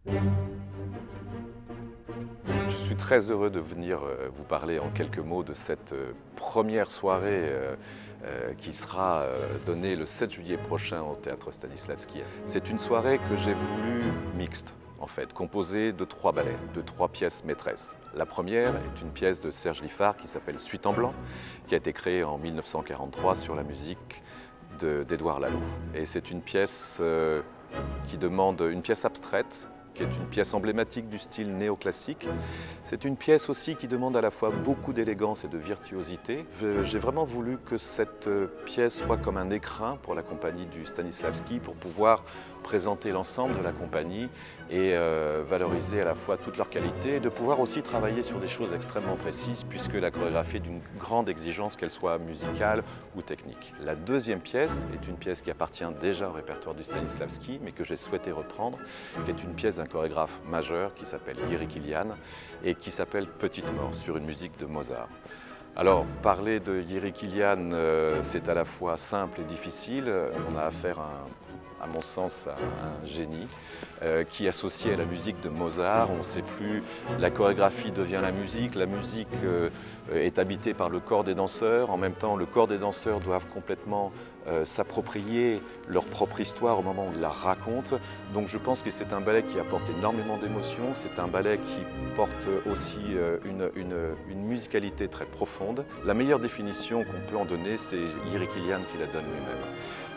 Je suis très heureux de venir vous parler en quelques mots de cette première soirée qui sera donnée le 7 juillet prochain au Théâtre Stanislavski. C'est une soirée que j'ai voulu mixte, en fait, composée de 3 ballets, de 3 pièces maîtresses. La première est une pièce de Serge Liffard qui s'appelle Suite en blanc, qui a été créée en 1943 sur la musique d'Édouard Laloux. Et c'est une pièce qui demande une pièce abstraite, qui est une pièce emblématique du style néoclassique. C'est une pièce aussi qui demande à la fois beaucoup d'élégance et de virtuosité. J'ai vraiment voulu que cette pièce soit comme un écrin pour la compagnie du Stanislavski pour pouvoir présenter l'ensemble de la compagnie et valoriser à la fois toutes leurs qualités et de pouvoir aussi travailler sur des choses extrêmement précises puisque la chorégraphie est d'une grande exigence, qu'elle soit musicale ou technique. La deuxième pièce est une pièce qui appartient déjà au répertoire du Stanislavski mais que j'ai souhaité reprendre, qui est une pièce d'un chorégraphe majeur qui s'appelle Jiří Kylián et qui s'appelle Petite Mort sur une musique de Mozart. Alors, parler de Jiří Kylián, c'est à la fois simple et difficile. On a affaire à mon sens, un génie qui associé à la musique de Mozart, on ne sait plus, la chorégraphie devient la musique est habitée par le corps des danseurs, en même temps le corps des danseurs doivent complètement s'approprier leur propre histoire au moment où ils la racontent. Donc je pense que c'est un ballet qui apporte énormément d'émotions, c'est un ballet qui porte aussi une musicalité très profonde. La meilleure définition qu'on peut en donner, c'est Jiří Kylián qui la donne lui-même.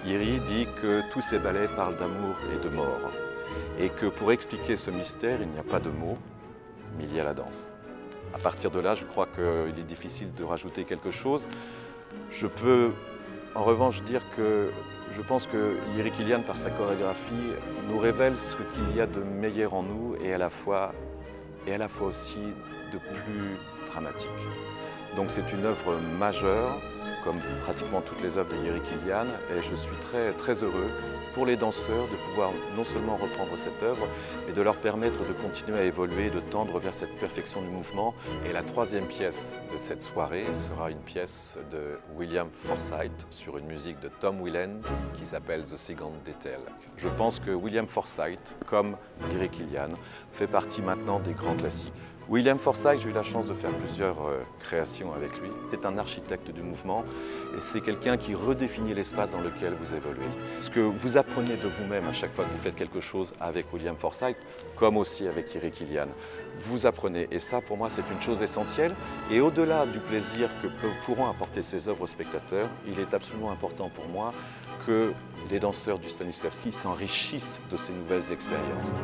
Jiří dit que tous ces ballets parlent d'amour et de mort, et que pour expliquer ce mystère, il n'y a pas de mots, mais il y a la danse. À partir de là, je crois qu'il est difficile de rajouter quelque chose. Je peux en revanche dire que je pense que Jiří Kylián, par sa chorégraphie, nous révèle ce qu'il y a de meilleur en nous et à la fois aussi de plus dramatique. Donc c'est une œuvre majeure, comme pratiquement toutes les œuvres de Jiří Kylián, et je suis très heureux pour les danseurs de pouvoir non seulement reprendre cette œuvre, mais de leur permettre de continuer à évoluer, de tendre vers cette perfection du mouvement. Et la troisième pièce de cette soirée sera une pièce de William Forsythe sur une musique de Tom Williams qui s'appelle The Second Detail. Je pense que William Forsythe, comme Jiří Kylián, fait partie maintenant des grands classiques. William Forsythe, j'ai eu la chance de faire plusieurs créations avec lui. C'est un architecte du mouvement et c'est quelqu'un qui redéfinit l'espace dans lequel vous évoluez. Ce que vous apprenez de vous-même à chaque fois que vous faites quelque chose avec William Forsythe, comme aussi avec Jiří Kylián, vous apprenez. Et ça, pour moi, c'est une chose essentielle. Et au-delà du plaisir que pourront apporter ces œuvres aux spectateurs, il est absolument important pour moi que les danseurs du Stanislavski s'enrichissent de ces nouvelles expériences.